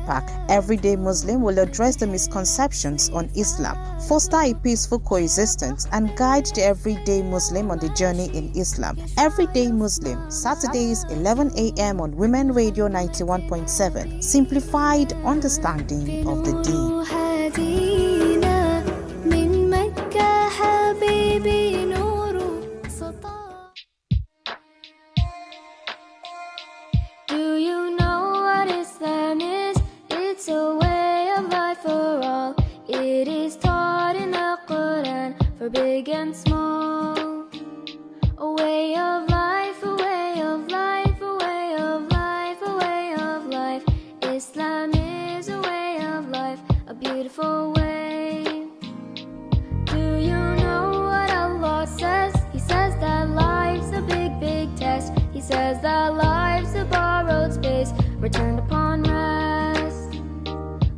Unpack. Everyday Muslim will address the misconceptions on Islam, foster a peaceful coexistence, and guide the everyday Muslim on the journey in Islam. Everyday Muslim, Saturdays 11 a.m. on Women Radio 91.7. Simplified understanding of the deen. Do you know what Islam is? It's a way of life for all. It is taught in the Quran for big and small. A way of life, a way of life, a way of life, a way of life. Islam is a way of life, a beautiful way. Do you know what Allah says? He says that life's a big, big test. He says that life's a borrowed space, returned upon rest.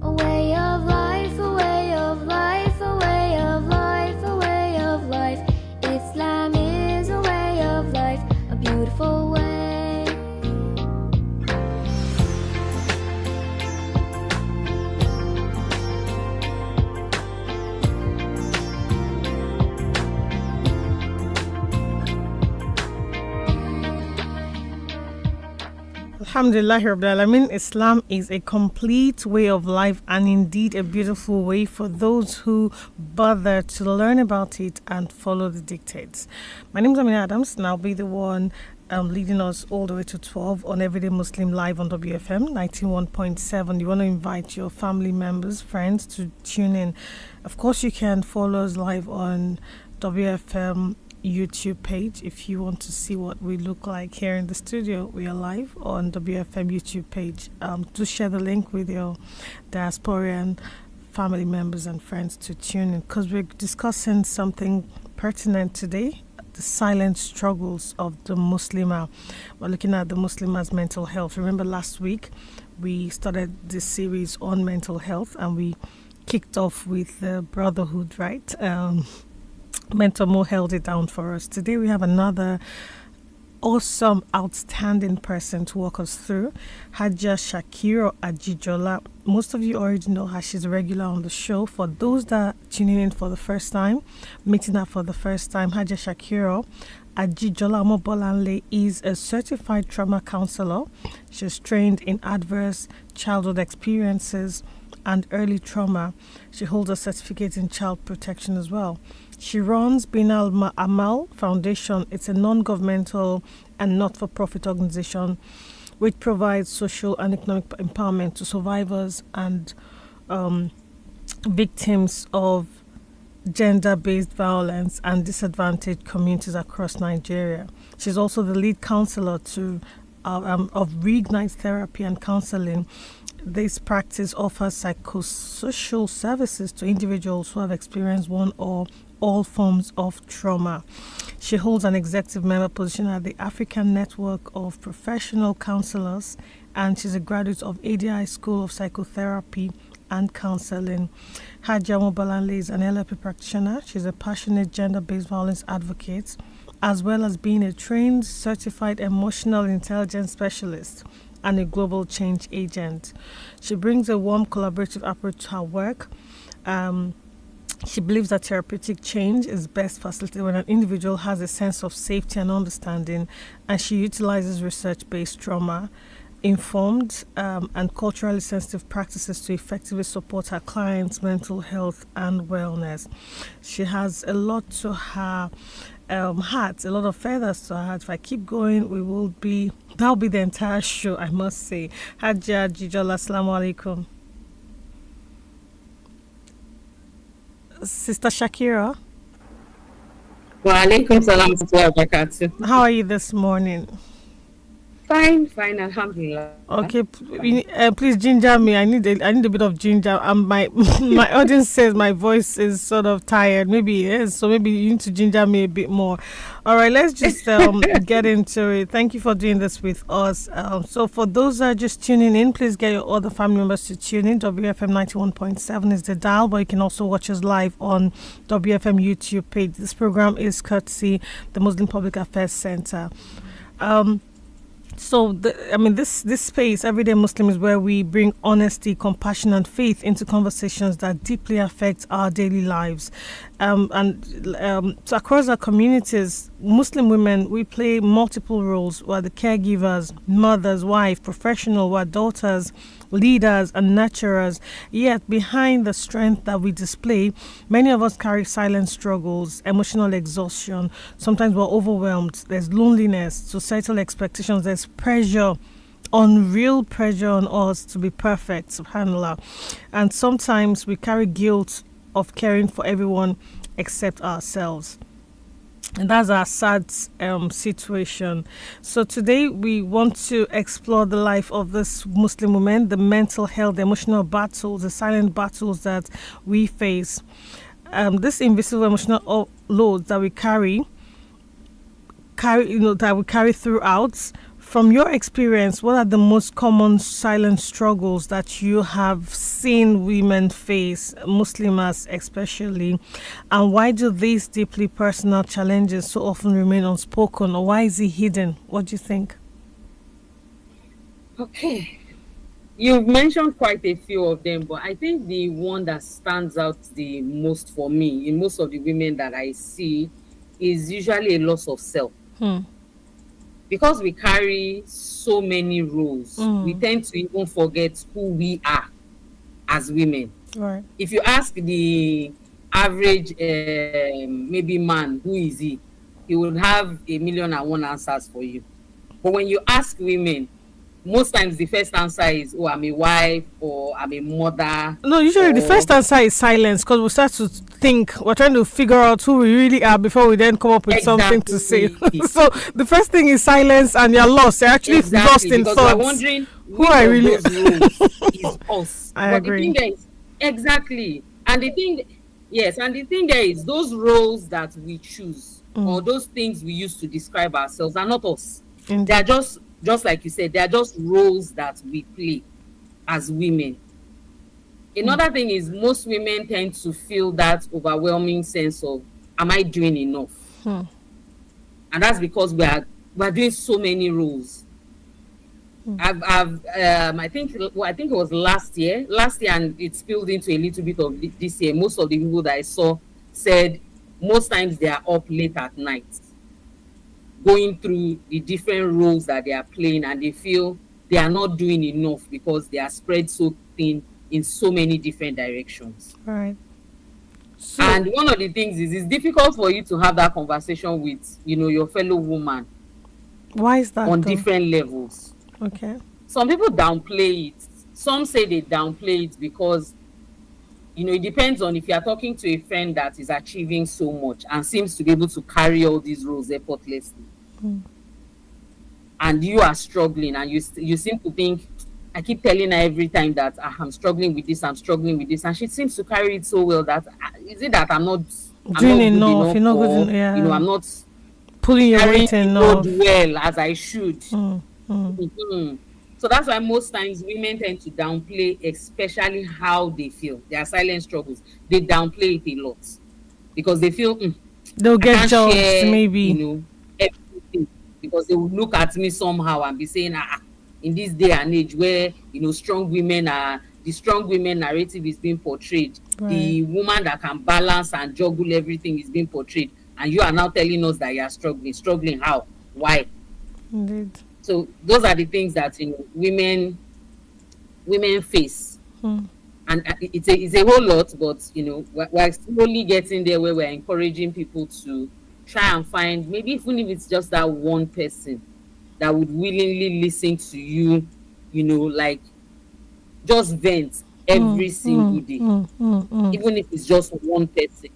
A way of life, a way of life, a way of life, a way of life. Islam is a way of life, a beautiful way. Alhamdulillah Rabbil Alamin. Islam is a complete way of life and indeed a beautiful way for those who bother to learn about it and follow the dictates. My name is Amina Adams and I'll be the one leading us all the way to 12 on Everyday Muslim Live on WFM 91.7. You want to invite your family members, friends to tune in. Of course, you can follow us live on WFM YouTube page. If you want to see what we look like here in the studio, we are live on WFM YouTube page. Do share the link with your diasporan family members and friends to tune in, because we're discussing something pertinent today: the silent struggles of the Muslimah. We're looking at the Muslimah's mental health. Remember last week we started this series on mental health and we kicked off with the brotherhood, right? Mentor Mo held it down for us. Today we have another awesome, outstanding person to walk us through, Hajia Shakirah Ajijola. Most of you already know her. She's a regular on the show. For those that are tuning in for the first time, meeting her for the first time, Hajia Shakirah Ajijola Mobolanle is a certified trauma counselor. She's trained in adverse childhood experiences and early trauma. She holds a certificate in child protection as well. She runs Bin Al Amal Foundation. It's a non-governmental and not-for-profit organization which provides social and economic empowerment to survivors and victims of gender-based violence and disadvantaged communities across Nigeria. She's also the lead counselor of Reignite Therapy and Counseling. This practice offers psychosocial services to individuals who have experienced one or all forms of trauma. She holds an executive member position at the African Network of Professional Counselors, and she's a graduate of ADI School of Psychotherapy and Counseling. Hajia Mobolanle is an LLP practitioner. She's a passionate gender-based violence advocate, as well as being a trained, certified emotional intelligence specialist and a global change agent. She brings a warm, collaborative approach to her work. She believes that therapeutic change is best facilitated when an individual has a sense of safety and understanding, and she utilizes research-based trauma-informed and culturally sensitive practices to effectively support her clients' mental health and wellness. She has a lot to her heart, a lot of feathers to her heart. If I keep going, that'll be the entire show, I must say. Hajia Ajijola, assalamu alaikum. Sister Shakirah. Wa alaikum salam wa barakatuh. How are you this morning? Fine, alhamdulillah. Okay, please ginger me. I need a bit of ginger. My audience says my voice is sort of tired. Maybe it is, so maybe you need to ginger me a bit more. All right, let's just get into it. Thank you for doing this with us. So for those that are just tuning in, please get your other family members to tune in. WFM 91.7 is the dial, but you can also watch us live on WFM YouTube page. This program is courtesy the Muslim Public Affairs Center. So, this space, Everyday Muslim, is where we bring honesty, compassion, and faith into conversations that deeply affect our daily lives. So across our communities, Muslim women, we play multiple roles. We're the caregivers, mothers, wife, professional, we're daughters, leaders, and nurturers. Yet, behind the strength that we display, many of us carry silent struggles, emotional exhaustion. Sometimes we're overwhelmed. There's loneliness, societal expectations, there's pressure, unreal pressure on us to be perfect, subhanallah. And sometimes we carry guilt of caring for everyone except ourselves. And that's our sad situation. So today we want to explore the life of this Muslim woman, the mental health, the emotional battles, the silent battles that we face. This invisible emotional load that we carry, that we carry throughout. From your experience, what are the most common silent struggles that you have seen women face, Muslimas especially, and why do these deeply personal challenges so often remain unspoken, or why is it hidden? What do you think? Okay. You've mentioned quite a few of them, but I think the one that stands out the most for me in most of the women that I see is usually a loss of self. Because we carry so many roles, we tend to even forget who we are as women. Right. If you ask the average maybe man, who is he would have 1,000,001 answers for you. But when you ask women, most times the first answer is, oh, I'm a wife, or I'm a mother. No, usually the first answer is silence, because we start to think, we're trying to figure out who we really are before we then come up with something to say. So the first thing is silence, and you're lost. You're actually lost in because thoughts. You're wondering who I really those roles is us. I but agree. The thing there is, exactly. And the thing there is, those roles that we choose, or those things we use to describe ourselves, are not us. Indeed. They are just like you said, they are just roles that we play as women. Another thing is, most women tend to feel that overwhelming sense of, am I doing enough? And that's because we're doing so many roles. I think it was last year, and it spilled into a little bit of this year. Most of the people that I saw said most times they are up late at night, going through the different roles that they are playing, and they feel they are not doing enough because they are spread so thin in so many different directions. Right. So, and one of the things is, it's difficult for you to have that conversation with, your fellow woman. Why is that? On different levels. Okay. Some people downplay it. Some say they downplay it because, it depends on if you are talking to a friend that is achieving so much and seems to be able to carry all these roles effortlessly. And you are struggling, and you seem to think, I keep telling her every time that I'm struggling with this, and she seems to carry it so well that, is it that I'm not doing enough? You're not good enough. I'm not pulling your weight enough well as I should. So that's why most times women tend to downplay, especially how they feel, their silent struggles. They downplay it a lot because they feel they'll get judged, maybe. Everything, because they will look at me somehow and be saying, in this day and age where the strong women narrative is being portrayed, right. The woman that can balance and juggle everything is being portrayed, and you are now telling us that you are struggling how, why? Indeed. So those are the things that women face, and it's a whole lot. But we're slowly getting there where we're encouraging people to try and find, maybe even if it's just that one person that would willingly listen to you, like just vent every single day, even if it's just one person.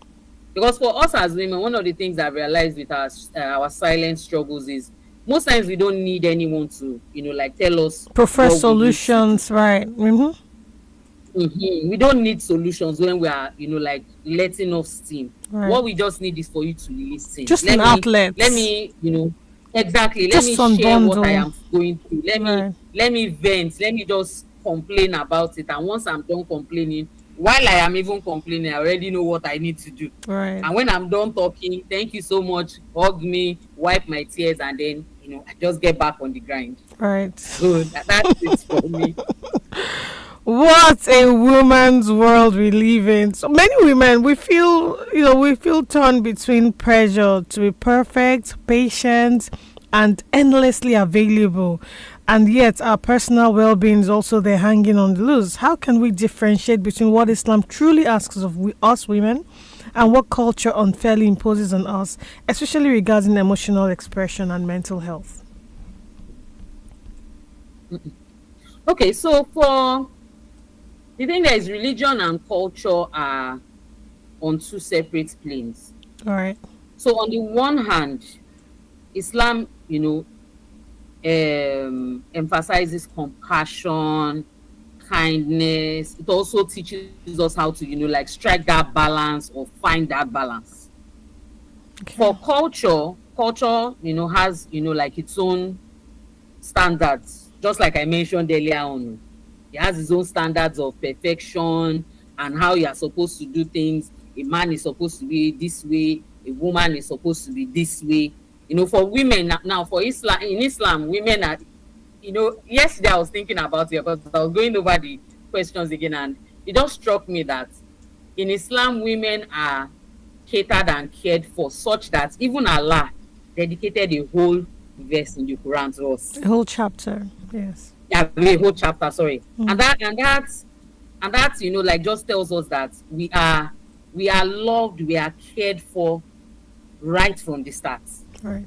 Because for us as women, one of the things I've realized with our silent struggles is, most times we don't need anyone to, tell us. Prefer solutions, right? We don't need solutions when we are, letting off steam. Right. What we just need is for you to listen. Just an outlet. Let me, exactly. Just let me share what I am going through. Let me vent. Let me just complain about it. And once I'm done complaining, while I am even complaining, I already know what I need to do. Right. And when I'm done talking, thank you so much, hug me, wipe my tears, and then, I just get back on the grind. Right. So that's it for me. What a woman's world we live in. So many women, we feel torn between pressure to be perfect, patient, and endlessly available. And yet, our personal well being is also there hanging on the loose. How can we differentiate between what Islam truly asks of us women and what culture unfairly imposes on us, especially regarding emotional expression and mental health? Okay, so for the thing that is religion and culture are on two separate planes. All right. So on the one hand, Islam, emphasizes compassion, kindness. It also teaches us how to, like strike that balance or find that balance. Okay. For culture, has, like its own standards. Just like I mentioned earlier on, it has its own standards of perfection and how you are supposed to do things. A man is supposed to be this way. A woman is supposed to be this way. For women now, in Islam, women are, yesterday I was thinking about it because I was going over the questions again, and it just struck me that in Islam, women are catered and cared for such that even Allah dedicated a whole verse in the Quran to us. A whole chapter, yes. Yeah, a whole chapter, sorry. And that's like just tells us that we are loved, we are cared for right from the start. Right.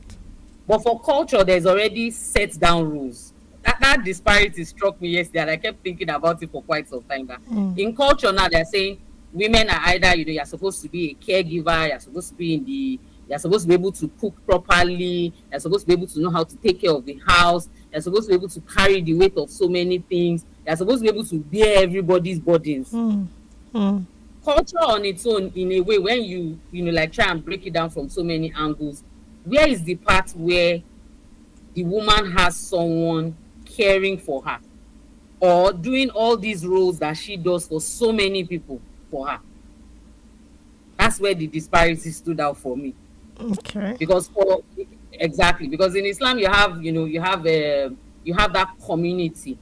But for culture, there's already set down rules. That disparity struck me yesterday, and I kept thinking about it for quite some time. In culture now, they're saying women are either, you're supposed to be a caregiver, you're supposed to be able to cook properly, you're supposed to be able to know how to take care of the house, you're supposed to be able to carry the weight of so many things, you're supposed to be able to bear everybody's burdens. Culture on its own, in a way, when you like try and break it down from so many angles, where is the part where the woman has someone caring for her or doing all these roles that she does for so many people for her? That's where the disparity stood out for me. Okay. Because in Islam you have that community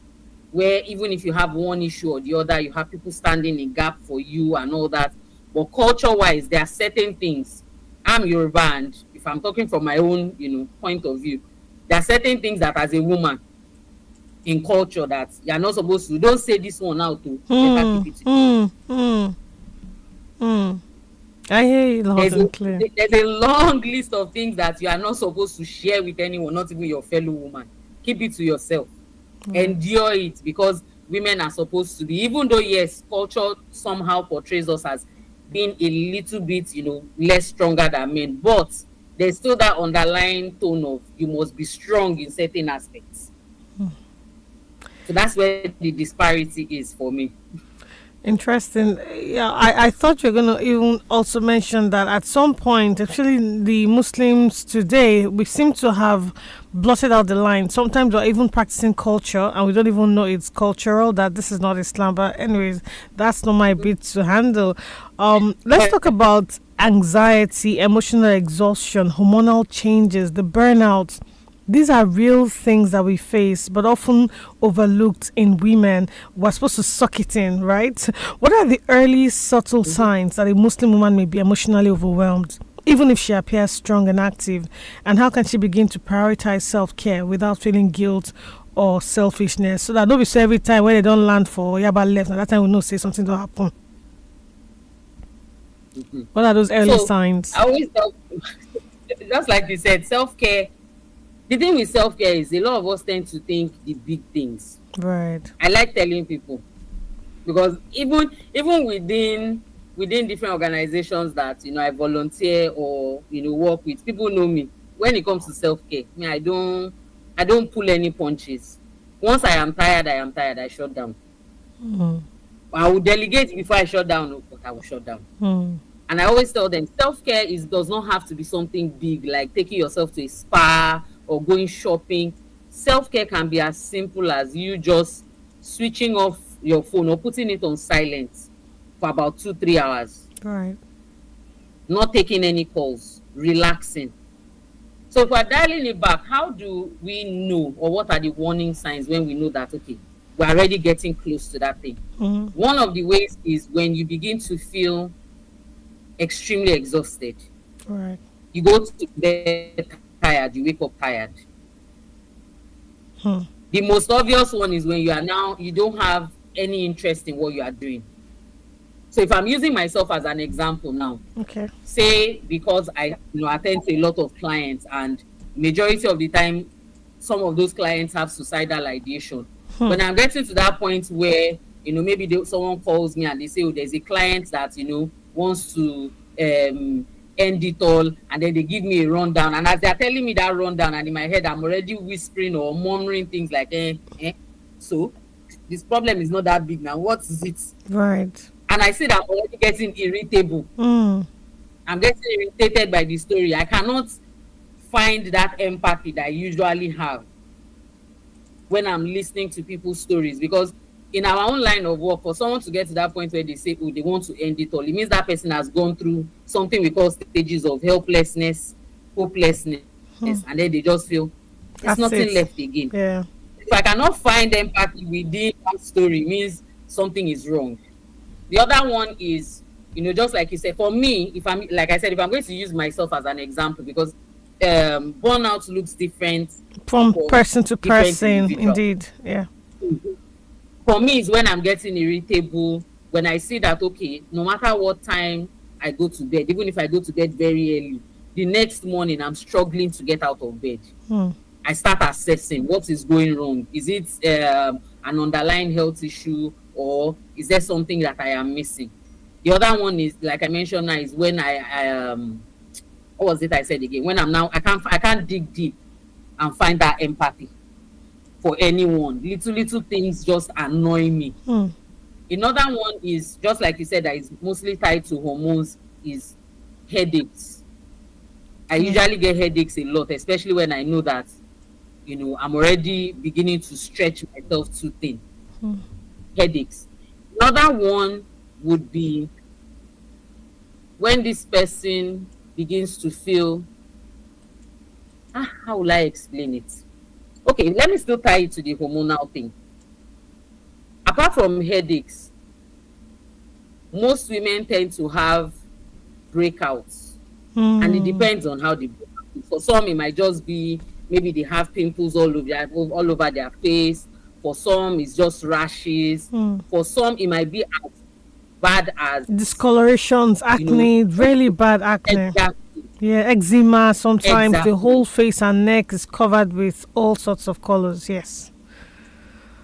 where even if you have one issue or the other, you have people standing in gap for you and all that. But culture-wise, there are certain things. I'm Yoruba, and if I'm talking from my own, point of view, there are certain things that as a woman in culture that you're not supposed to. Don't say this one out to better keep it to I hear you loud and clear. There's a long list of things that you are not supposed to share with anyone, not even your fellow woman. Keep it to yourself. Endure it, because women are supposed to be, even though yes, culture somehow portrays us as being a little bit, less stronger than men, but there's still that underlying tone of you must be strong in certain aspects. So that's where the disparity is for me. Interesting. Yeah, I thought you were going to even also mention that at some point, actually, the Muslims today, we seem to have blotted out the line. Sometimes we're even practicing culture and we don't even know it's cultural, that this is not Islam. But anyways, that's not my bit to handle. Let's talk about anxiety, emotional exhaustion, hormonal changes, the burnout. These are real things that we face, but often overlooked in women. We're supposed to suck it in, right? What are the early subtle signs that a Muslim woman may be emotionally overwhelmed, even if she appears strong and active? And how can she begin to prioritize self-care without feeling guilt or selfishness? So that don't be so every time when they don't land for Yaba left, and that time we know say something don't happen. What are those early signs? I always tell, just like you said, self-care. The thing with self-care is a lot of us tend to think the big things. Right. I like telling people, because even within different organizations that I volunteer or work with, people know me. When it comes to self-care, I don't pull any punches. Once I am tired, I shut down. I will delegate before I shut down, but I will shut down. And I always tell them, self-care does not have to be something big, like taking yourself to a spa or going shopping. Self-care can be as simple as you just switching off your phone or putting it on silent for about 2-3 hours. Right. Not taking any calls, relaxing. So if we're dialing it back, how do we know, or what are the warning signs when we know that, okay, we're already getting close to that thing? One of the ways is when you begin to feel extremely exhausted. Right. You go to bed tired, you wake up tired. The most obvious one is when you don't have any interest in what you are doing. So if I'm using myself as an example now, Okay. say because I attend to a lot of clients, and majority of the time some of those clients have suicidal ideation. When I'm getting to that point where maybe someone calls me and they say, oh, there's a client that wants to end it all, and then they give me a rundown, and as they're telling me that rundown, and in my head I'm already whispering or murmuring things like so this problem is not that big now, what is it? Right. And I see that I'm already getting irritable. I'm getting irritated by the story. I cannot find that empathy that I usually have when I'm listening to people's stories, because in our own line of work, for someone to get to that point where they say, oh, they want to end it all, it means that person has gone through something we call stages of helplessness, hopelessness, and then they just feel there's nothing left again. Yeah. If I cannot find empathy within that story, it means something is wrong. The other one is, just like you said, for me, if I'm going to use myself as an example, because burnout looks different from person to person, indeed. Yeah. For me, it's when I'm getting irritable, when I see that, okay, no matter what time I go to bed, even if I go to bed very early, the next morning I'm struggling to get out of bed. I start assessing what is going wrong. Is it an underlying health issue, or is there something that I am missing? The other one is, like I mentioned now, is when I what was it I said again? When I can't dig deep and find that empathy for anyone. Little things just annoy me. Another one is, just like you said, that is mostly tied to hormones, is headaches. I usually get headaches a lot, especially when I know that I'm already beginning to stretch myself too thin. Headaches. Another one would be when this person begins to feel, how will I explain it? Okay, let me still tie it to the hormonal thing. Apart from headaches, most women tend to have breakouts, and it depends on how they break out. For some, it might just be maybe they have pimples all over their face. For some, it's just rashes. For some, it might be as bad as discolorations, acne, really bad acne. Exactly. Yeah, eczema. Sometimes Exactly. the whole face and neck is covered with all sorts of colors. Yes.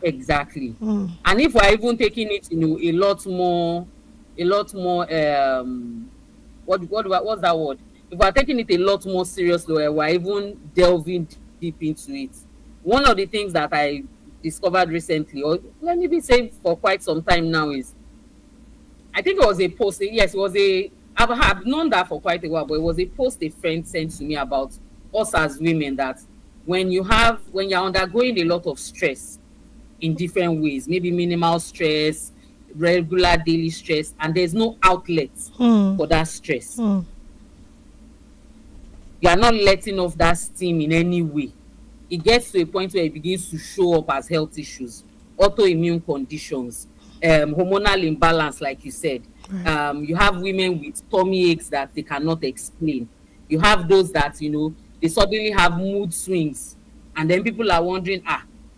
Exactly. And if we're even taking it, a lot more, what's that word? If we're taking it a lot more seriously, we're even delving deep into it. One of the things that I discovered recently, or let me be saying for quite some time now, is, I think it was a post. Yes, it was I've known that for quite a while, but it was a post a friend sent to me about us as women, that when you're undergoing a lot of stress in different ways, maybe minimal stress, regular daily stress, and there's no outlet for that stress. You are not letting off that steam in any way. It gets to a point where it begins to show up as health issues, autoimmune conditions, hormonal imbalance, like you said. You have women with tummy aches that they cannot explain. You have those that, they suddenly have mood swings, and then people are wondering,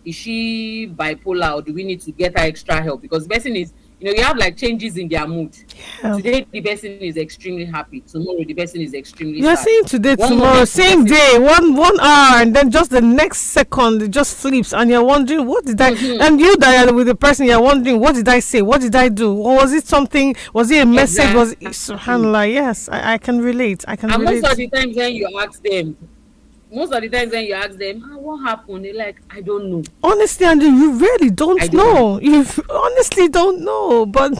is she bipolar, or do we need to get her extra help? Because the person is, you have like changes in their mood. Yeah. Today the person is extremely happy. Tomorrow the person is extremely You're sad. saying today, tomorrow, same day, one hour, and then just the next second it just flips, and you're wondering, what did I? And you that are with the person, you're wondering, what did I say? What did I do? Or was it something? Was it a message? Was it subhanallah? Yes, I can relate. I can relate. Most of the times when you ask them, what happened, they're like, I don't know. Honestly, Andrew, you really don't know. You honestly don't know. But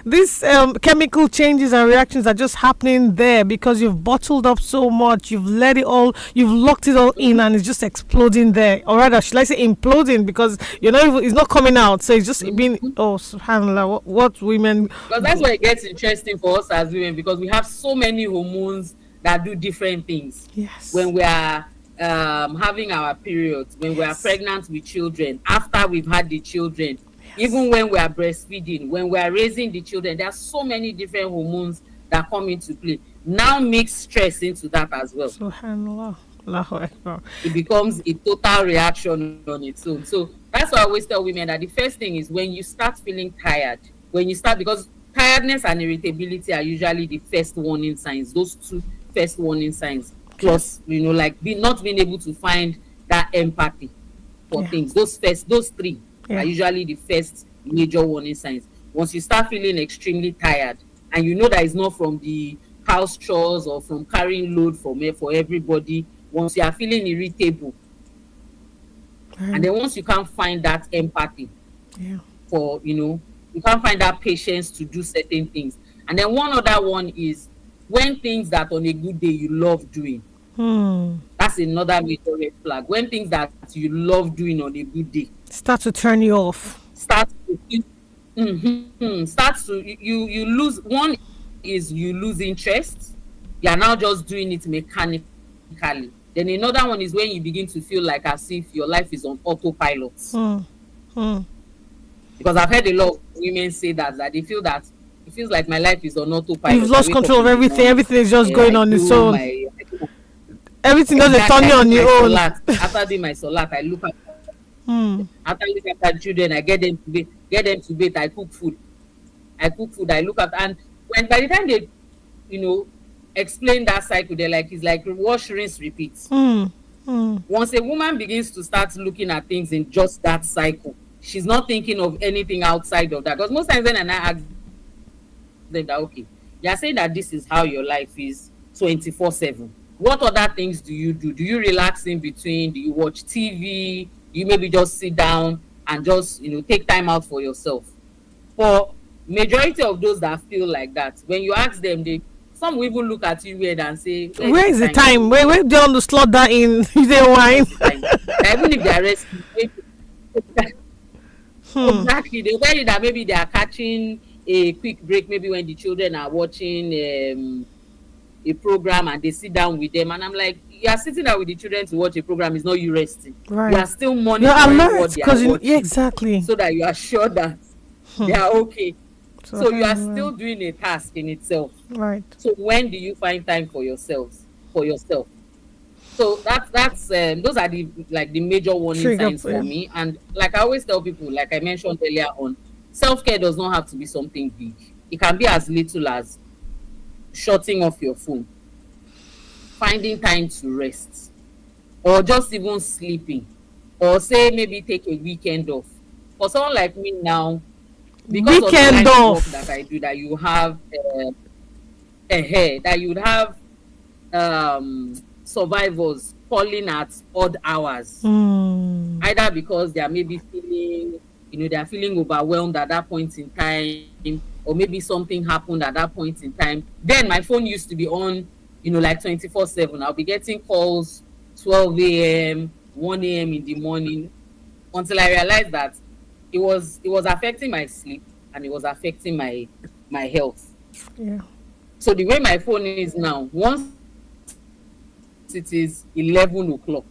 these chemical changes and reactions are just happening there because you've bottled up so much. You've let it all, you've locked it all in, and it's just exploding there. Or rather, should I say imploding, because it's not coming out. So it's just being, subhanallah, what women... Because that's why it gets interesting for us as women, because we have so many hormones that do different things. Yes. When we are having our periods, when we are pregnant with children, after we've had the children, even when we are breastfeeding, when we are raising the children, there are so many different hormones that come into play. Now mix stress into that as well. Subhanallah. Allahu Akbar. It becomes a total reaction on its own. So that's why I always tell women that the first thing is when you start feeling tired, when you start, because tiredness and irritability are usually the first warning signs, those two first warning signs. Plus, like not being able to find that empathy for things. Those three are usually the first major warning signs. Once you start feeling extremely tired, and you know that it's not from the house chores or from carrying load for everybody, once you are feeling irritable, and then once you can't find that empathy for, you can't find that patience to do certain things. And then one other one is when things that on a good day you love doing. That's another major red flag. When things that you love doing on a good day start to turn you off. Starts to you lose. One is you lose interest. You are now just doing it mechanically. Then another one is when you begin to feel like as if your life is on autopilot. Because I've heard a lot of women say that they feel that it feels like my life is on autopilot. You've lost control of everything. Everything is just going on its own. Everything doesn't turn you on your own. After doing my salat, I look at after looking at children, I get them to bed. I cook food. I look at, and when by the time they, explain that cycle, they're like, it's like wash, rinse, repeat. Once a woman begins to start looking at things in just that cycle, she's not thinking of anything outside of that. Because most times when I ask them that, okay, you're saying that this is how your life is 24/7. What other things do you do? Do you relax in between? Do you watch TV? Do you maybe just sit down and just, take time out for yourself? For majority of those that feel like that, when you ask them, some will even look at you weird and say, where is the time? Where do you want to slot that in? Is there wine? Even if they are resting, exactly. They'll tell you that maybe they are catching a quick break, maybe when the children are watching a program and they sit down with them. And I'm like, you are sitting down with the children to watch a program, it's not you resting. Right. You are still monitoring what they are watching. Exactly. So that you are sure that they are okay. So you are still doing a task in itself. Right. So when do you find time for yourself? So that's those are the major warning signs for me. And like I always tell people, like I mentioned earlier on, self-care does not have to be something big. It can be as little as shutting off your phone, finding time to rest, or just even sleeping, or say maybe take a weekend off. For someone like me now, because weekend of the off work that I do, that you have that you would have survivors calling at odd hours, either because they are maybe feeling, they are feeling overwhelmed at that point in time, or maybe something happened at that point in time. Then my phone used to be on, like 24/7. I'll be getting calls 12 a.m., 1 a.m. in the morning, until I realized that it was affecting my sleep and it was affecting my health. Yeah. So the way my phone is now, once it is 11 o'clock,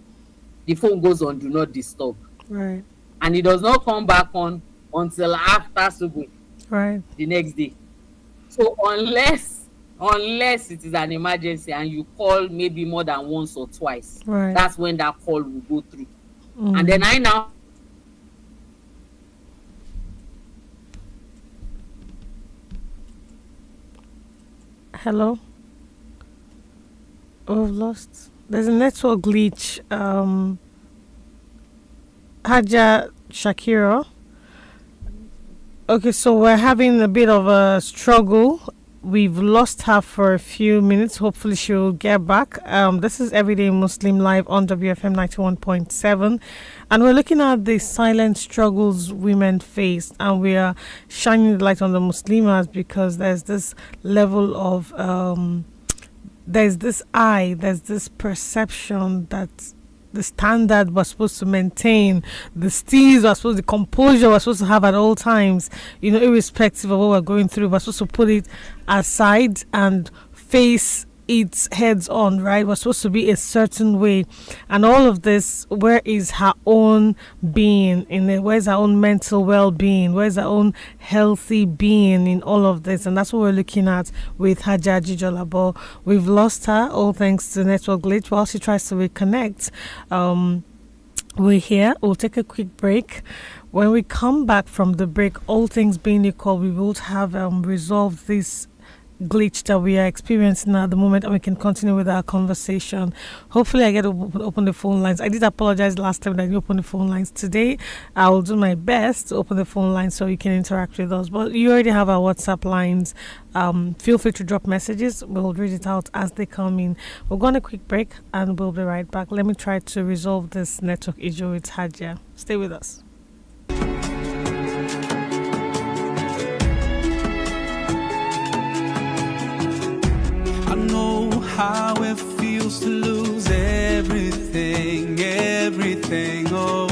the phone goes on do not disturb. Right. And it does not come back on until after Subuh, right, the next day. So unless it is an emergency and you call maybe more than once or twice, right, that's when that call will go through. And then I now hello. Oh, I've lost. There's a network glitch. Hajia Shakirah. Okay, so we're having a bit of a struggle. We've lost her for a few minutes. Hopefully she'll get back. This is Everyday Muslim Live on WFM 91.7. And we're looking at the silent struggles women face. And we are shining the light on the Muslimas because there's this level of... there's this perception that the standard we're supposed to maintain, the the composure we're supposed to have at all times, irrespective of what we're going through, we're supposed to put it aside and face it heads on, right? We're supposed to be a certain way. And all of this, where is her own being in it? Where's her own mental well being? Where's her own healthy being in all of this? And that's what we're looking at with Hajia Ajijola. But we've lost her, all thanks to network glitch, while she tries to reconnect. We're here. We'll take a quick break. When we come back from the break, all things being equal, we will have resolved this glitch that we are experiencing at the moment, and we can continue with our conversation. Hopefully I get to open the phone lines. I did apologize last time that I didn't open the phone lines. Today I will do my best to open the phone lines so you can interact with us, but you already have our WhatsApp lines. Feel free to drop messages. We'll read it out as they come in. We'll go on a quick break and we'll be right back. Let me try to resolve this network issue with Hajia. Stay with us. I know how it feels to lose everything, everything. Oh,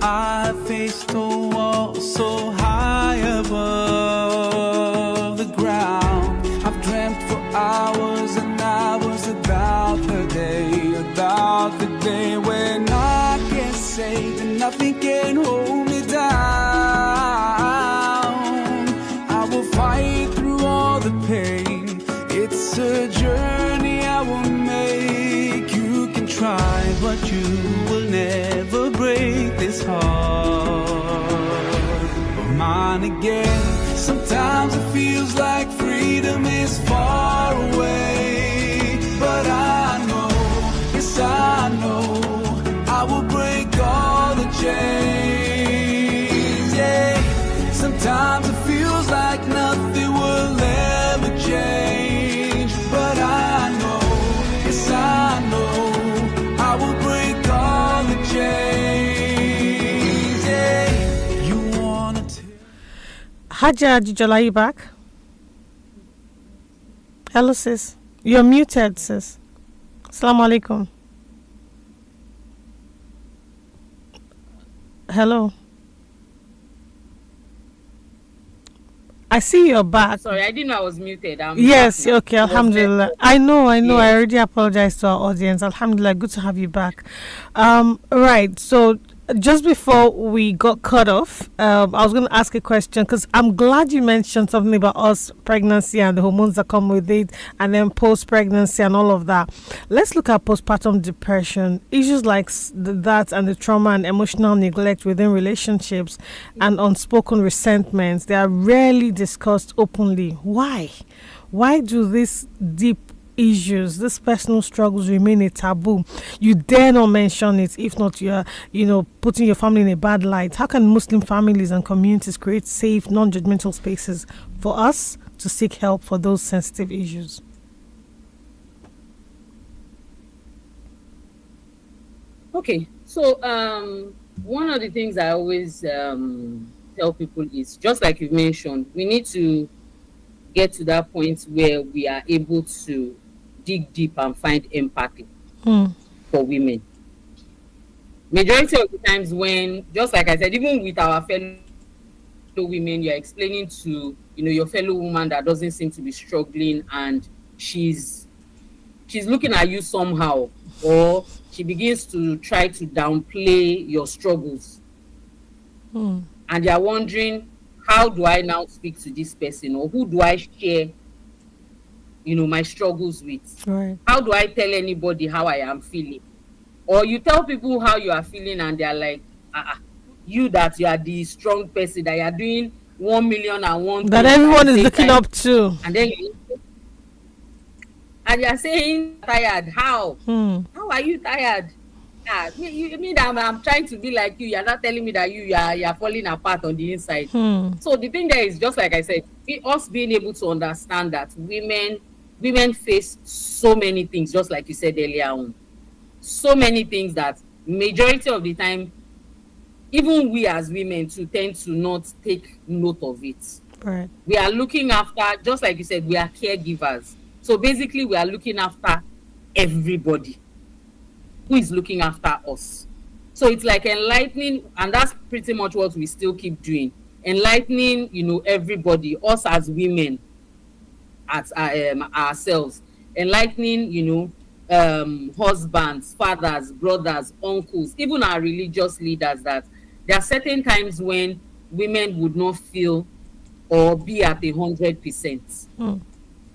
I faced a wall so high above the ground. I've dreamt for hours and hours about the day when I get saved and nothing can hold me down. I will fight through all the pain. It's a journey I will make. You can try, but you will never break this heart of mine again. Sometimes it feels like freedom is far away, but I know, yes I know, I will break all the chains, yeah. Sometimes it feels like nothing will ever change, but I know, yes I know, I will break all the chains, yeah. You wanna Hajia Ajijola, are you back? Hello, sis. You're muted, sis. Assalamu alaikum. Hello. I see you're back. Sorry, I didn't know I was muted. Yes, okay, alhamdulillah. I know. Yes. I already apologize to our audience. Alhamdulillah, good to have you back. Right, so just before we got cut off, I was going to ask a question because I'm glad you mentioned something about us pregnancy and the hormones that come with it, and then post-pregnancy and all of that. Let's look at postpartum depression, issues like that, and the trauma and emotional neglect within relationships and unspoken resentments. They are rarely discussed openly. Why? Why do these deep issues, these personal struggles remain a taboo? You dare not mention it, if not you're putting your family in a bad light. How can Muslim families and communities create safe, non-judgmental spaces for us to seek help for those sensitive issues? Okay, so one of the things I always tell people is, just like you've mentioned, we need to get to that point where we are able to dig deep and find empathy for women. Majority of the times when, just like I said, even with our fellow women, you're explaining to your fellow woman that doesn't seem to be struggling, and she's looking at you somehow, or she begins to try to downplay your struggles, and you're wondering, how do I now speak to this person, or who do I share my struggles with? Right. How do I tell anybody how I am feeling? Or you tell people how you are feeling and they're like, you that you are the strong person, that you are doing 1,000,001 that everyone is looking up to, and then you're saying tired. How are you tired? You mean that I'm trying to be like you? You're not telling me that you're falling apart on the inside. So the thing there is, just like I said, us being able to understand that women face so many things, just like you said earlier on, so many things that majority of the time, even we as women too tend to not take note of it. right? We are looking after, just like you said, we are caregivers. So basically we are looking after everybody who is looking after us. So it's like enlightening, and that's pretty much what we still keep doing, enlightening everybody, us as women, as ourselves, enlightening, husbands, fathers, brothers, uncles, even our religious leaders, that there are certain times when women would not feel or be at 100%.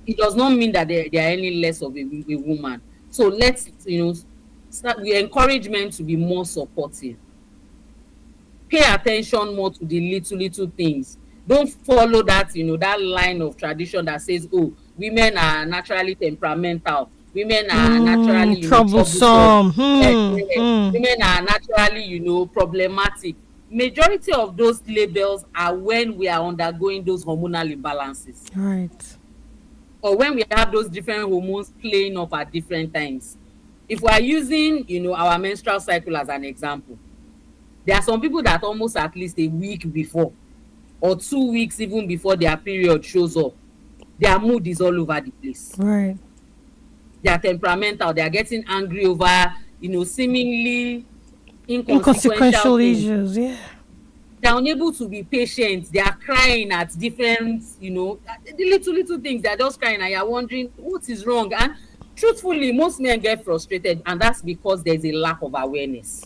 It does not mean that they are any less of a woman. So let's, start. We encourage men to be more supportive. Pay attention more to the little things. Don't follow that, that line of tradition that says, oh, women are naturally temperamental. Women are naturally troublesome. Women are naturally, problematic. Majority of those labels are when we are undergoing those hormonal imbalances. Right. Or when we have those different hormones playing up at different times. If we are using, our menstrual cycle as an example, there are some people that almost at least a week before or 2 weeks even before their period shows up, their mood is all over the place. Right. They are temperamental. They are getting angry over, seemingly inconsequential issues. Yeah. They are unable to be patient. They are crying at different, the little things. They are just crying, and you are wondering what is wrong. And truthfully, most men get frustrated, and that's because there's a lack of awareness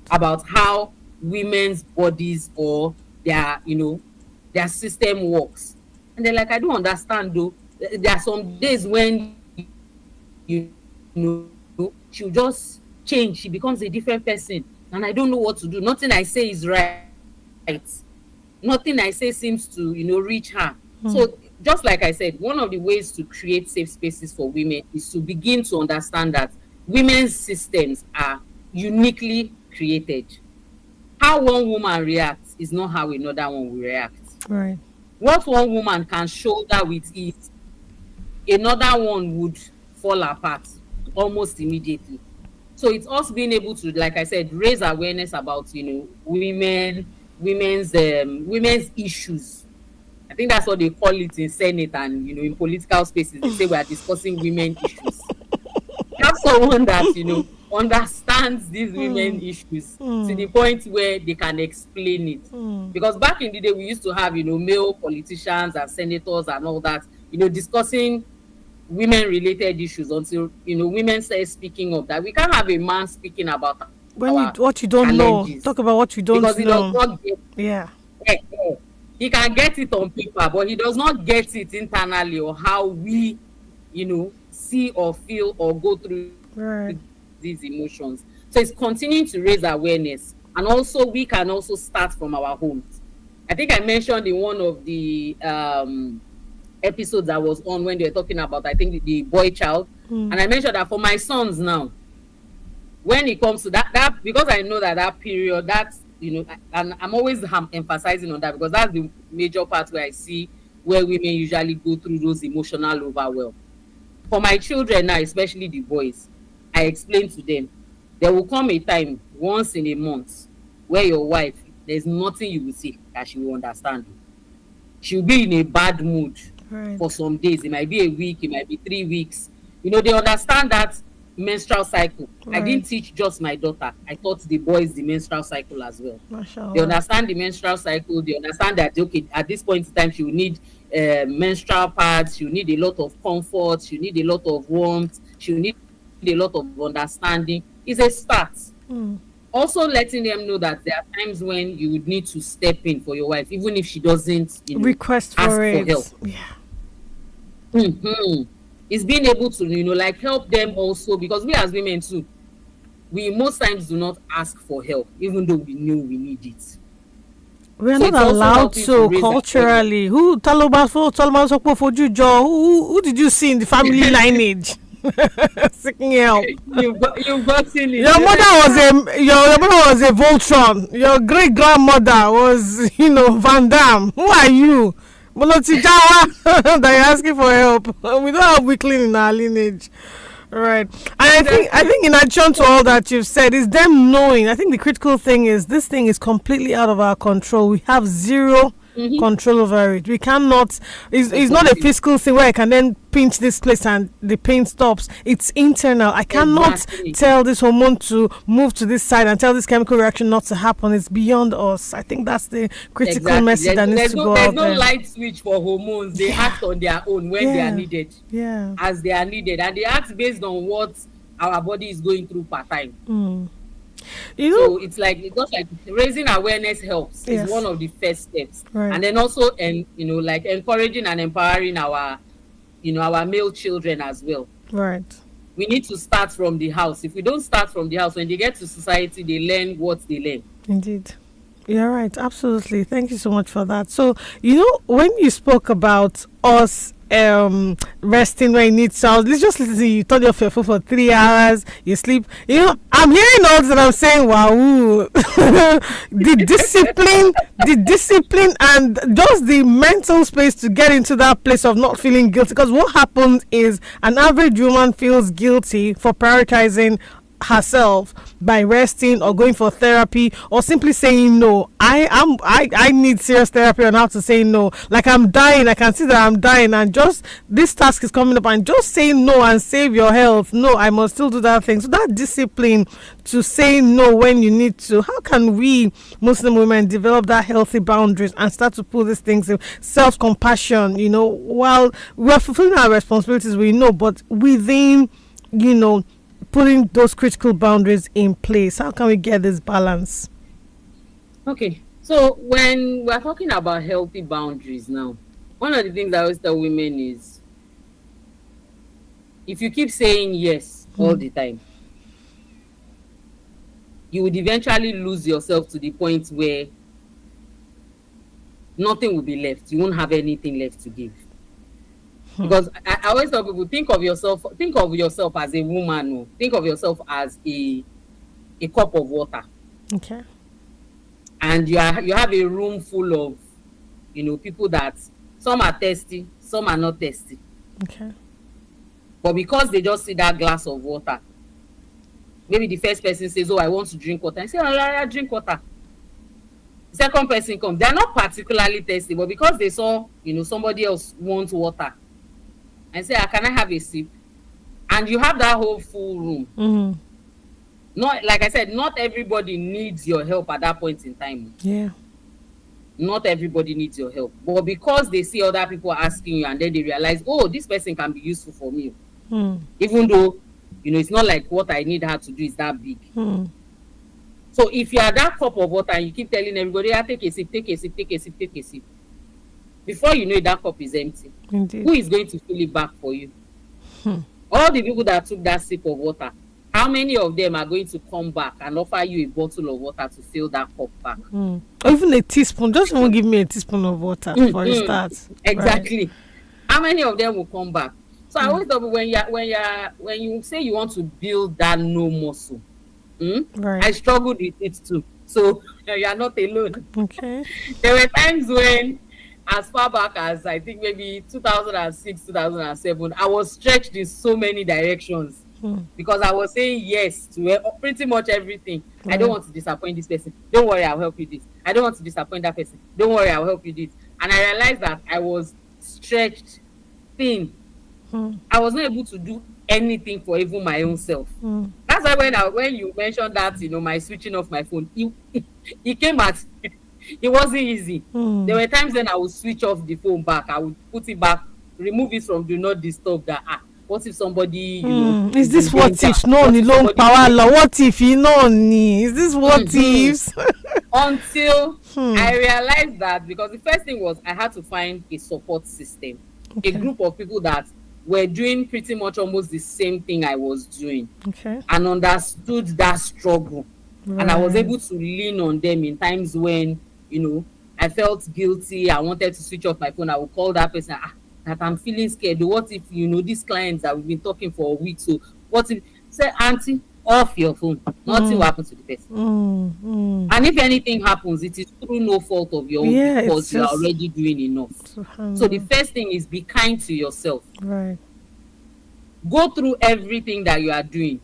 about how women's bodies or their system works. And they're like, I don't understand though. There are some days when she'll just change. She becomes a different person, and I don't know what to do. Nothing I say is right. Nothing I say seems to, reach her. So just like I said, one of the ways to create safe spaces for women is to begin to understand that women's systems are uniquely created. How one woman reacts is not how another one will react. Right. What one woman can shoulder with ease, another one would fall apart almost immediately. So it's us being able to, like I said, raise awareness about, women's issues. I think that's what they call it in Senate and, in political spaces. They say we are discussing women issues. Have someone that, understands these women issues to the point where they can explain it. Because back in the day, we used to have, male politicians and senators and all that, discussing women-related issues until, women start speaking up. That we can't have a man speaking about what you don't know. Talk about what you don't know. Because he does not get he can get it on paper, but he does not get it internally, or how we, see or feel or go through these emotions. So it's continuing to raise awareness. And also we can also start from our homes. I think I mentioned in one of the episodes I was on when they were talking about, I think, the boy child. And I mentioned that for my sons now, when it comes to that because I know that period, that's, and I'm always emphasizing on that, because that's the major part where I see where women usually go through those emotional overwhelm. For my children now, especially the boys, I explain to them, there will come a time once in a month where your wife, there's nothing you will say that she will understand you. She'll be in a bad mood for some days. It might be a week, it might be 3 weeks. They understand that menstrual cycle. I didn't teach just my daughter. I taught the boys the menstrual cycle as well. Mashallah. They understand the menstrual cycle. They understand that, okay, at this point in time, she will need menstrual pads. She will need a lot of comfort. She will need a lot of warmth. She will need a lot of understanding. It's a start. Also letting them know that there are times when you would need to step in for your wife, even if she doesn't request ask for for help. It's being able to, help them also, because we as women too, we most times do not ask for help, even though we know we need it. We are not allowed to culturally. Who did you see in the family lineage? Seeking help. You've gotten it. Your mother was a Voltron. Your great grandmother was, Van Damme. Who are you? That you're asking for help. We don't have weakling in our lineage. Right. And I think in addition to all that you've said, is them knowing. I think the critical thing is this thing is completely out of our control. We have zero control over it. We cannot, it's not a physical thing where I can then pinch this place and the pain stops. It's internal. I cannot Exactly. tell this hormone to move to this side and tell this chemical reaction not to happen. It's beyond us. I think that's the critical Exactly. message that needs to go There's out no there. light switch for hormones. They act on their own when they are needed, Yeah. as they are needed, and they act based on what our body is going through per time. You So know, it's just like raising awareness helps. Yes. Is one of the first steps, Right. and then also like encouraging and empowering our male children as well. right. We need to start from the house. If we don't start from the house, when they get to society, they learn what they learn. Indeed. You're right. Absolutely. Thank you so much for that. So, you know, when you spoke about us resting when you need to, I was just listening to you. You turn off your phone for 3 hours, you sleep. You know, I'm hearing all this and I'm saying, wow, the discipline and just the mental space to get into that place of not feeling guilty. Because what happens is an average woman feels guilty for prioritizing herself by resting or going for therapy or simply saying no. I need serious therapy on how to say no. Like, I'm dying, I can see that I'm dying, and just this task is coming up, and just saying no and save your health. No, I must still do that thing. So that discipline to say no when you need to. How can we Muslim women develop that healthy boundaries and start to put these things in self-compassion, while we're fulfilling our responsibilities, we know, but within, putting those critical boundaries in place? How can we get this balance? Okay, so when we're talking about healthy boundaries now, one of the things I always tell women is, if you keep saying yes all the time, you would eventually lose yourself to the point where nothing will be left. You won't have anything left to give. Because I always tell people, think of yourself as a woman. No? Think of yourself as a cup of water. Okay. And you have a room full of, people that some are thirsty, some are not thirsty. Okay. But because they just see that glass of water, maybe the first person says, "Oh, I want to drink water." And say, "Oh, yeah, drink water." The second person comes. They are not particularly thirsty, but because they saw, somebody else wants water, and say, "Can I have a sip?" And you have that whole full room. Mm-hmm. Not, like I said, not everybody needs your help at that point in time. Yeah. Not everybody needs your help. But because they see other people asking you, and then they realize, oh, this person can be useful for me. Even though, it's not like what I need her to do is that big. So if you are that cup of water and you keep telling everybody, take a sip, take a sip, take a sip, take a sip, before you know it, that cup is empty. Indeed. Who is going to fill it back for you? All the people that took that sip of water, how many of them are going to come back and offer you a bottle of water to fill that cup back? Or even a teaspoon. Just won't give me a teaspoon of water for a start. Exactly. Right. How many of them will come back? So I always tell you, when you say you want to build that no muscle, Right. I struggled with it too. So you are not alone. Okay. There were times when, as far back as I think maybe 2006, 2007, I was stretched in so many directions because I was saying yes to pretty much everything. I don't want to disappoint this person. Don't worry, I'll help you this. I don't want to disappoint that person. Don't worry, I'll help you this. And I realized that I was stretched thin. I was not able to do anything for even my own self. That's why when you mentioned that, my switching off my phone, it came at it wasn't easy. There were times when I would switch off the phone back. I would put it back, remove it from do not disturb. What if somebody, is this what if? No, ni long power law. What if you know ni? Is this what ifs? Until I realized that, because the first thing was I had to find a support system, a group of people that were doing pretty much almost the same thing I was doing, and understood that struggle. Right. And I was able to lean on them in times when, I felt guilty. I wanted to switch off my phone. I would call that person, that I'm feeling scared. What if, these clients that we've been talking for a week, so what if, say, auntie, off your phone. Nothing will happen to the person. And if anything happens, it is through no fault of your own, because you are already doing enough. So the first thing is be kind to yourself. Right. Go through everything that you are doing.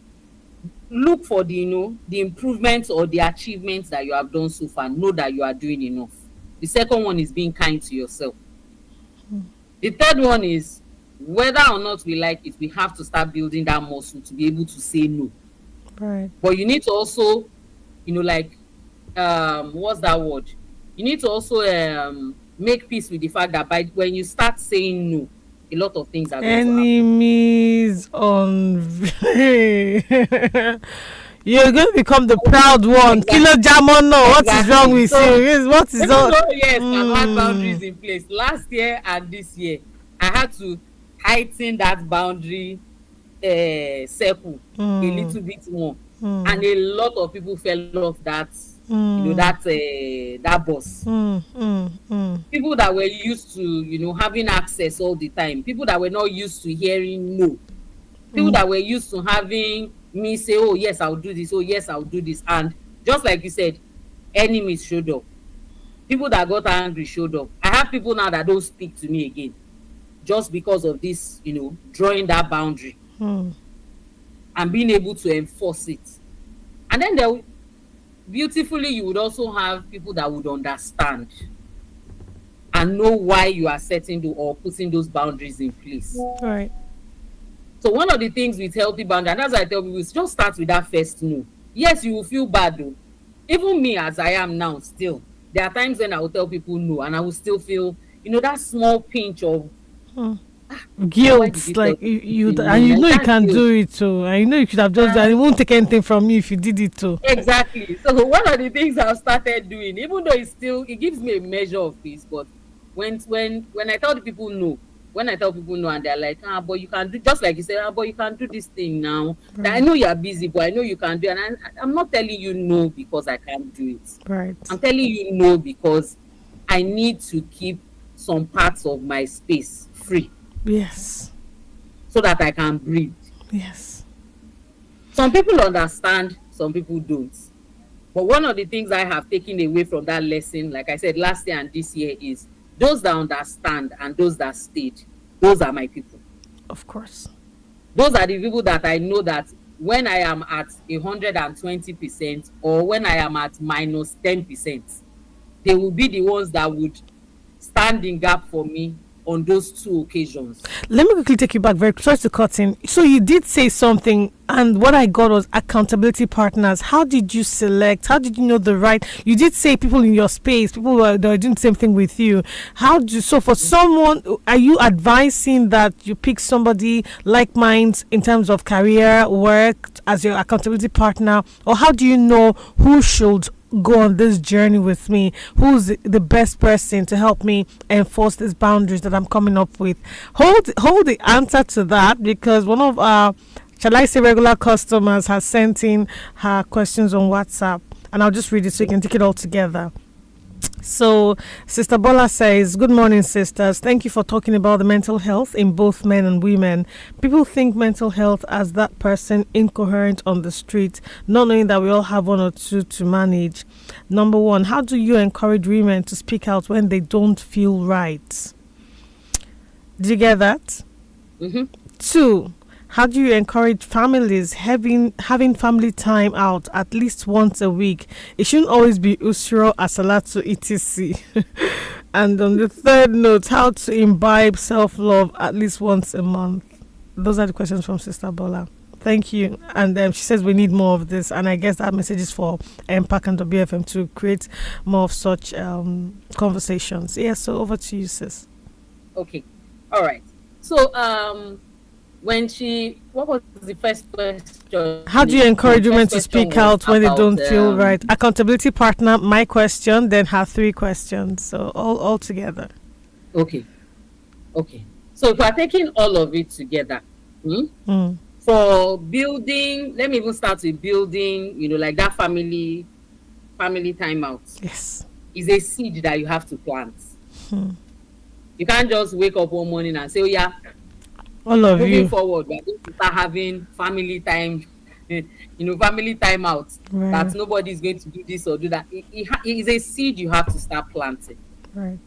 Look for the improvements or the achievements that you have done so far. Know that you are doing enough. The second one is being kind to yourself. The third one is whether or not we like it, we have to start building that muscle to be able to say no. Right. But you need to also, like, what's that word? You need to also make peace with the fact that when you start saying no, a lot of things are going to happen. Enemies on. You're going to become the proud one. Exactly. Kilo Jamono, what is Exactly. wrong with So, you? Yes, what is even all? though, yes, I've had boundaries in place last year and this year, I had to heighten that boundary circle a little bit more, and a lot of people fell off that, that bus. People that were used to, having access all the time, people that were not used to hearing no, people that were used to having me say, oh yes, I'll do this, oh yes, I'll do this, and just like you said, enemies showed up. People that got angry showed up. I have people now that don't speak to me again, just because of this, drawing that boundary and being able to enforce it. And then beautifully, you would also have people that would understand and know why you are setting or putting those boundaries in place. Right. So one of the things with healthy boundaries, and as I tell people, is just start with that first no. Yes, you will feel bad though. Even me as I am now, still, there are times when I will tell people no, and I will still feel, that small pinch of guilt, like you can do it too. I know you could have just done. It won't take anything from you if you did it too. Exactly. So one of the things I've started doing, even though it gives me a measure of peace, but when I tell the people no, and they're like, but you can do, just like you said, but you can do this thing now. Right. I know you are busy, but I know you can do it. And I'm not telling you no because I can't do it. Right. I'm telling you no because I need to keep some parts of my space free. Yes. So that I can breathe. Yes. Some people understand, some people don't. But one of the things I have taken away from that lesson, like I said, last year and this year, is those that understand and those that stayed, those are my people. Of course. Those are the people that I know that when I am at 120% or when I am at minus 10%, they will be the ones that would stand in gap for me on those two occasions. Let me quickly take you back, very sorry to cut in. So you did say something, and what I got was accountability partners. How did you select? How did you know the right? You did say people in your space, people that are doing the same thing with you. So for someone, are you advising that you pick somebody like minds in terms of career, work as your accountability partner, or how do you know who should go on this journey with me? Who's the best person to help me enforce these boundaries that I'm coming up with? Hold the answer to that, because one of our, shall I say, regular customers has sent in her questions on WhatsApp, and I'll just read it so you can take it all together. So Sister Bola says, good morning, sisters. Thank you for talking about the mental health in both men and women. People think mental health as that person incoherent on the street, not knowing that we all have one or two to manage. Number one, how do you encourage women to speak out when they don't feel right? Did you get that? Mm-hmm. 2, how do you encourage families having family time out at least once a week? It shouldn't always be usuro, asalatu, etc. And on the 3rd note, how to imbibe self-love at least once a month? Those are the questions from Sister Bola. Thank you. And she says we need more of this, and I guess that message is for Unpack and WFM to create more of such conversations. Yeah, so over to you, sis. Okay. All right. So what was the first question? How do you encourage women to speak out when they don't feel right? Accountability partner, my question, then her 3 questions. So all together. Okay. So if we're taking all of it together, for building, let me even start with building, like that family timeout. Yes. Is a seed that you have to plant. You can't just wake up one morning and say, oh yeah, all of moving you forward, we're going to start having family time, family time out. Right. That nobody's going to do this or do that. It is a seed you have to start planting. Right.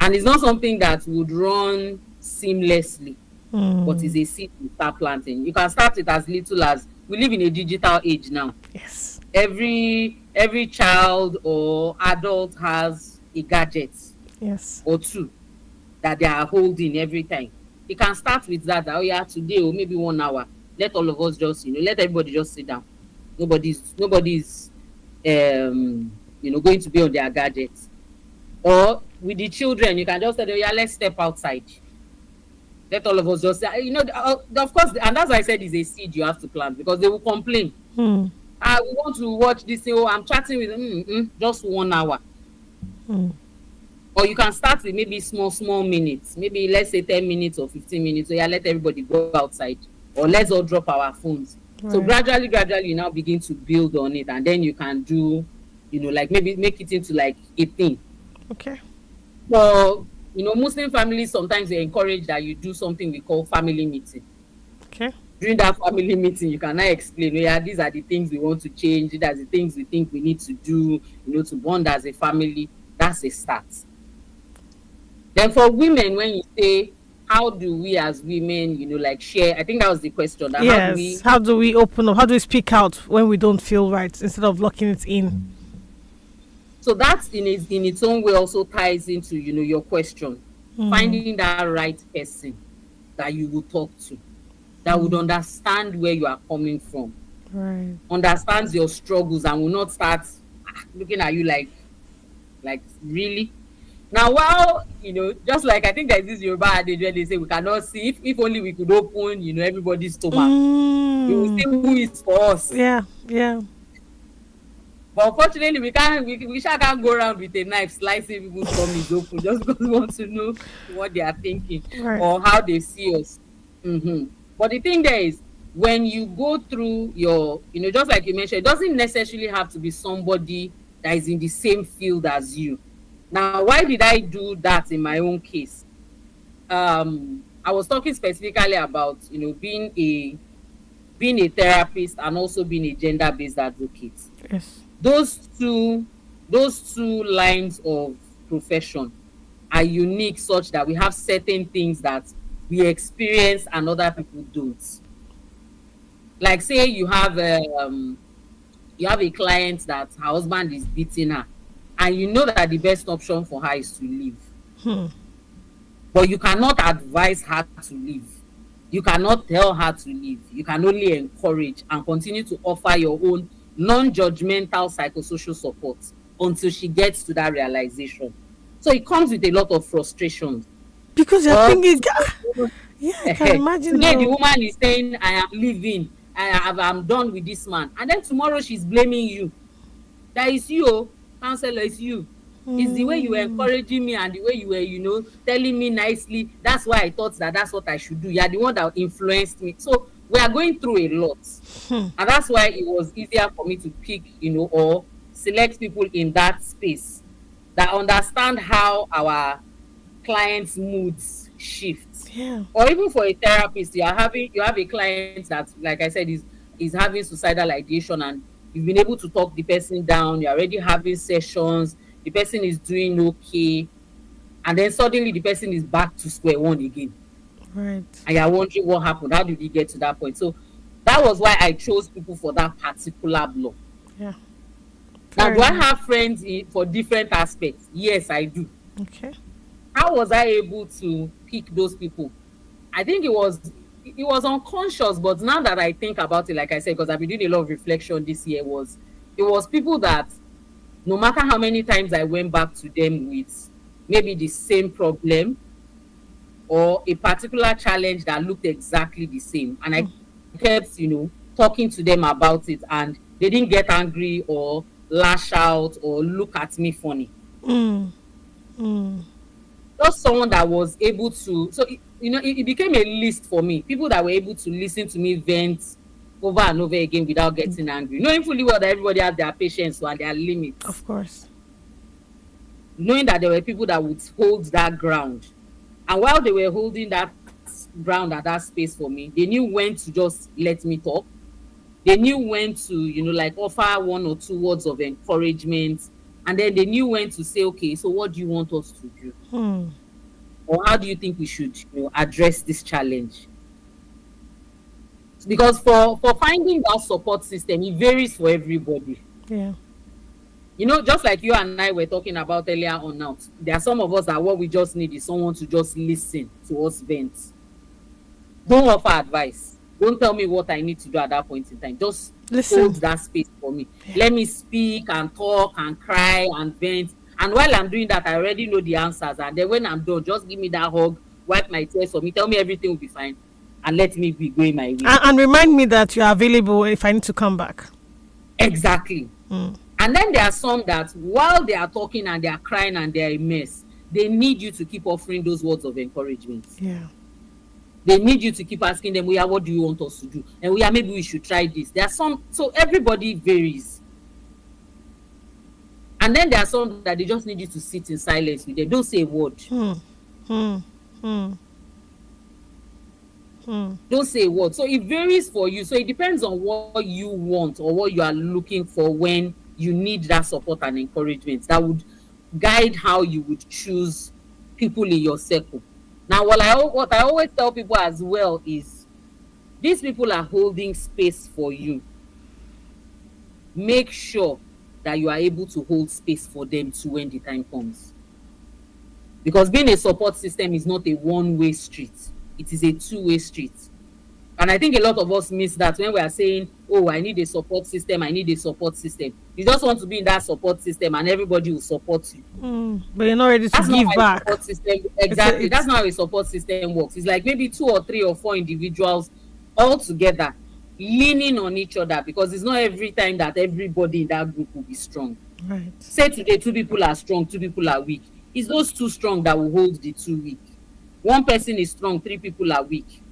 And it's not something that would run seamlessly, but it's a seed you start planting. You can start it as little as, we live in a digital age now. Yes. Every child or adult has a gadget. Yes. Or 2. that they are holding every time. You can start with that. Oh yeah, today or maybe 1 hour. Let all of us just, let everybody just sit down. Nobody's going to be on their gadgets. Or with the children, you can just say, oh yeah, let's step outside. Let all of us just say, of course, and that's why I said it's a seed you have to plant, because they will complain. We want to watch this thing. Oh, I'm chatting with them. Just 1 hour. Or you can start with maybe small minutes. Maybe let's say 10 minutes or 15 minutes. So yeah, let everybody go outside. Or let's all drop our phones. Right. So gradually, you now begin to build on it. And then you can do, like maybe make it into like a thing. Okay. So, Muslim families, sometimes they encourage that you do something we call family meeting. Okay. During that family meeting, you can now explain, yeah, these are the things we want to change. These are the things we think we need to do, to bond as a family. That's a start. Then for women, when you say, how do we as women, like share? I think that was the question. That yes. How do we open up? How do we speak out when we don't feel right instead of locking it in? So that in its own way also ties into, your question. Finding that right person that you will talk to, that would understand where you are coming from. Right. Understands your struggles and will not start looking at you like really. Now, while, just like I think there's this Yoruba adage where they say we cannot see, if only we could open, everybody's stomach, we will see who is for us. Yeah. But unfortunately, we can't go around with a knife slicing people's tummies open just because we want to know what they are thinking, right, or how they see us. But the thing there is, when you go through your, just like you mentioned, it doesn't necessarily have to be somebody that is in the same field as you. Now, why did I do that in my own case? I was talking specifically about, being a therapist and also being a gender-based advocate. Yes. Those two lines of profession are unique, such that we have certain things that we experience and other people don't. Like, say you have a client that her husband is beating her, and you know that the best option for her is to leave. But you cannot advise her to leave. You cannot tell her to leave. You can only encourage and continue to offer your own non-judgmental psychosocial support until she gets to that realization. So it comes with a lot of frustration. Because you're thinking, yeah, I can imagine. Today the woman is saying, I am leaving. I'm done with this man. And then tomorrow she's blaming you. That is you, counselor, it's you. It's the way you were encouraging me and the way you were, telling me nicely. That's why I thought that's what I should do. You're the one that influenced me. So we are going through a lot. And that's why it was easier for me to pick, or select people in that space that understand how our clients' moods shift. Yeah. Or even for a therapist, you have a client that, like I said, is having suicidal ideation, and you've been able to talk the person down. You're already having sessions. The person is doing okay, and then suddenly the person is back to square one again. Right. And you're wondering what happened. How did he get to that point? So that was why I chose people for that particular block. Yeah. Now, do I have friends for different aspects? Yes, I do. Okay. How was I able to pick those people? I think it was unconscious, but now that I think about it, like I said, because I've been doing a lot of reflection this year, it was people that no matter how many times I went back to them with maybe the same problem or a particular challenge that looked exactly the same, and I kept, talking to them about it, and they didn't get angry or lash out or look at me funny. Just someone that was able to, so it became a list for me. People that were able to listen to me vent over and over again without getting angry, knowing fully well that everybody has their patience and their limits. Of course. Knowing that there were people that would hold that ground, and while they were holding that ground at that space for me, they knew when to just let me talk. They knew when to, offer 1 or 2 words of encouragement. And then they knew when to say, okay, so what do you want us to do? Or how do you think we should, address this challenge? Because for finding that support system, it varies for everybody. Yeah. You know, just like you and I were talking about earlier on now, there are some of us that what we just need is someone to just listen to us vent. Don't offer advice. Don't tell me what I need to do at that point in time. Just Listen. hold that space for me. Let me speak and talk and cry and vent. And while I'm doing that, I already know the answers. And then when I'm done, just give me that hug, wipe my tears for me, tell me everything will be fine, and let me be going my way. And remind me that you are available if I need to come back. Exactly. And then there are some that while they are talking and they are crying and they are a mess, they need you to keep offering those words of encouragement. Yeah. They need you to keep asking them, "We are, what do you want us to do?" And we are, maybe we should try this. There are some, so everybody varies. And then there are some that they just need you to sit in silence with them. Don't say a word. Don't say a word. So it varies for you. So it depends on what you want or what you are looking for when you need that support and encouragement. That would guide how you would choose people in your circle. Now, what I always tell people as well is, these people are holding space for you. Make sure that you are able to hold space for them too when the time comes. Because being a support system is not a one-way street. It is a two-way street. And I think a lot of us miss that when we are saying, "Oh, I need a support system, I need a support system." You just want to be in that support system and everybody will support you. But you're not ready to That's give not how back. a support system, exactly. It's- That's not how a support system works. It's like maybe 2 or 3 or 4 individuals all together leaning on each other, because it's not every time that everybody in that group will be strong. Right. Say today 2 people are strong, 2 people are weak. It's those 2 strong that will hold the 2 weak. 1 person is strong, 3 people are weak.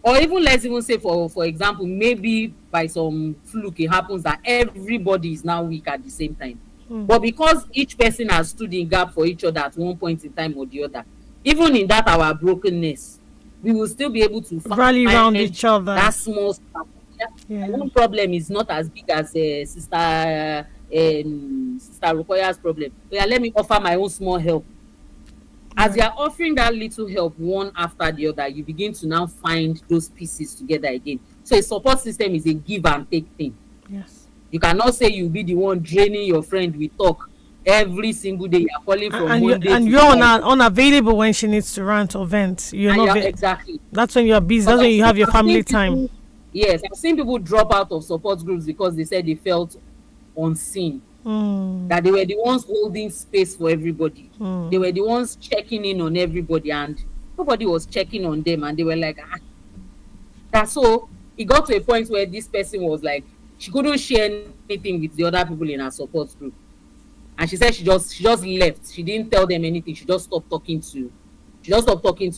Or even, let's even say, for example, maybe by some fluke it happens that everybody is now weak at the same time. But because each person has stood in gap for each other at one point in time or the other, even in that our brokenness, we will still be able to Rally around each other. that small stuff. Yeah. My own problem is not as big as Sister Rukoya's problem. So yeah, let me offer my own small help. As you are offering that little help one after the other, you begin to now find those pieces together again. So a support system is a give and take thing. Yes. You cannot say you'll be the one draining your friend with talk every single day. You're calling from And Monday you're, and to you're Friday. unavailable when she needs to rant or vent. You're And not you're- exactly. That's when you're busy. That's when you have your family time. Yes, I've seen people drop out of support groups because they said they felt unseen. That they were the ones holding space for everybody. They were the ones checking in on everybody, and nobody was checking on them. And they were like, that's so. It got to a point where this person was like, she couldn't share anything with the other people in her support group, and she said she just left. She didn't tell them anything. She just stopped talking to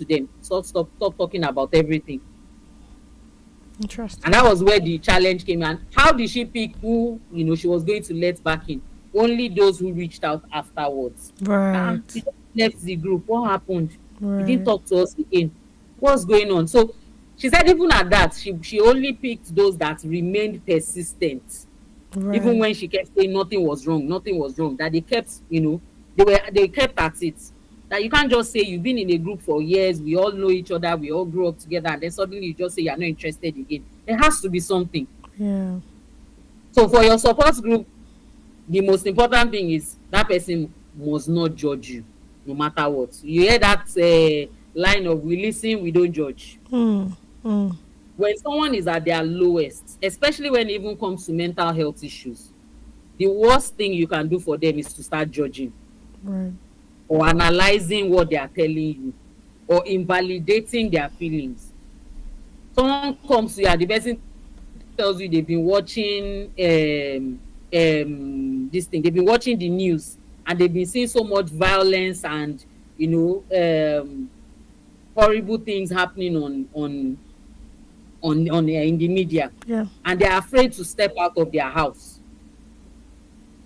them. Stopped talking about everything. Interesting. And that was where the challenge came. And how did she pick who she was going to let back in? Only those who reached out afterwards. Right. She just left the group. What happened? Right. He didn't talk to us again. What's going on? So she said even at that, she only picked those that remained persistent. Right. Even when she kept saying nothing was wrong, that they kept, they kept at it. That you can't just say you've been in a group for years, we all know each other, we all grew up together, and then suddenly you just say you're not interested again. There has to be something. Yeah. So for your support group, the most important thing is that person must not judge you, no matter what. You hear that line of, we listen, we don't judge. When someone is at their lowest, especially when it even comes to mental health issues, the worst thing you can do for them is to start judging. Right. Or analyzing what they are telling you, or invalidating their feelings. Someone comes to you, the person tells you they've been watching this thing, they've been watching the news, and they've been seeing so much violence and horrible things happening in the media. Yeah. And they're afraid to step out of their house.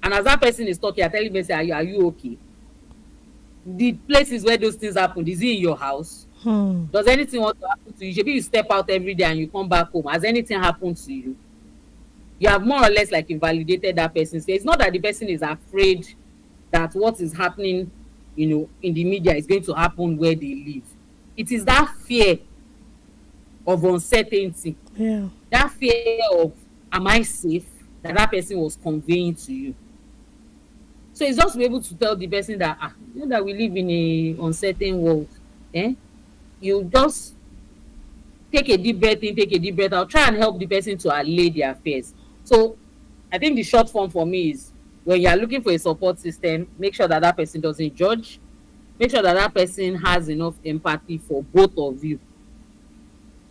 And as that person is talking, I tell him, say, are you okay? The places where those things happen, is it in your house? Does anything want to happen to you? Maybe you step out every day and you come back home. Has anything happened to you? You have more or less like invalidated that person. So it's not that the person is afraid that what is happening, in the media is going to happen where they live. It is that fear of uncertainty. Yeah. That fear of, am I safe, that person was conveying to you. So it's just to be able to tell the person that, you know that we live in a uncertain world. Eh? You just take a deep breath in, take a deep breath out, try and help the person to allay their fears. So I think the short form for me is, when you are looking for a support system, make sure that that person doesn't judge. Make sure that that person has enough empathy for both of you.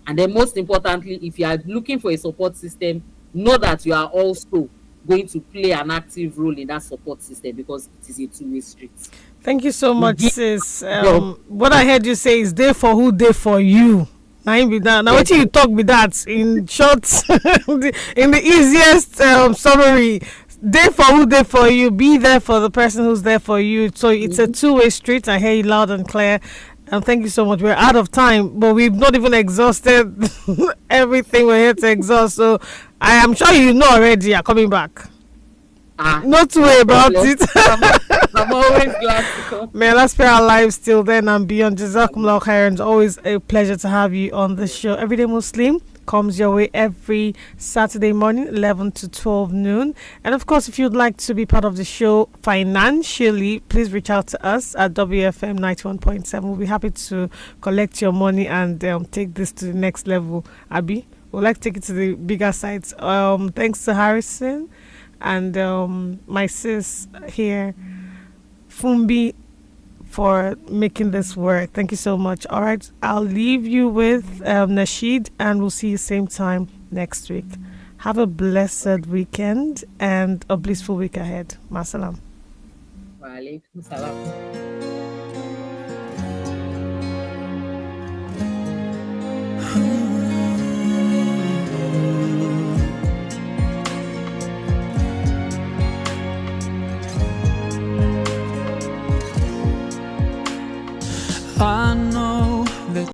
And then most importantly, if you are looking for a support system, know that you are also going to play an active role in that support system, because it is a two-way street. Thank you so You much, give sis. your What I heard you say is "day for who, day for you." Now, be that. Now, what yes, you talk be that in short, in the easiest summary. Day for who, day for you. Be there for the person who's there for you. So it's a two-way street. I hear you loud and clear. And thank you so much. We're out of time, but we've not even exhausted everything we're here to exhaust. So I am sure you know already. You're coming back. Not to worry about it. I'm always glad to come. May Allah spare our lives till then and beyond. Jazakumullah khairan. It's always a pleasure to have you on the show. Everyday Muslim comes your way every Saturday morning, 11 to 12 noon. And of course, if you'd like to be part of the show financially, please reach out to us at WFM 91.7. We'll be happy to collect your money and take this to the next level. Abby, we'd like to take it to the bigger sites. Thanks to Harrison and my sis here, Fumbi, for making this work. Thank you so much. All right, I'll leave you with Nasheed, and we'll see you same time next week. Have a blessed weekend and a blissful week ahead. Masalam. Wa alaikum salam.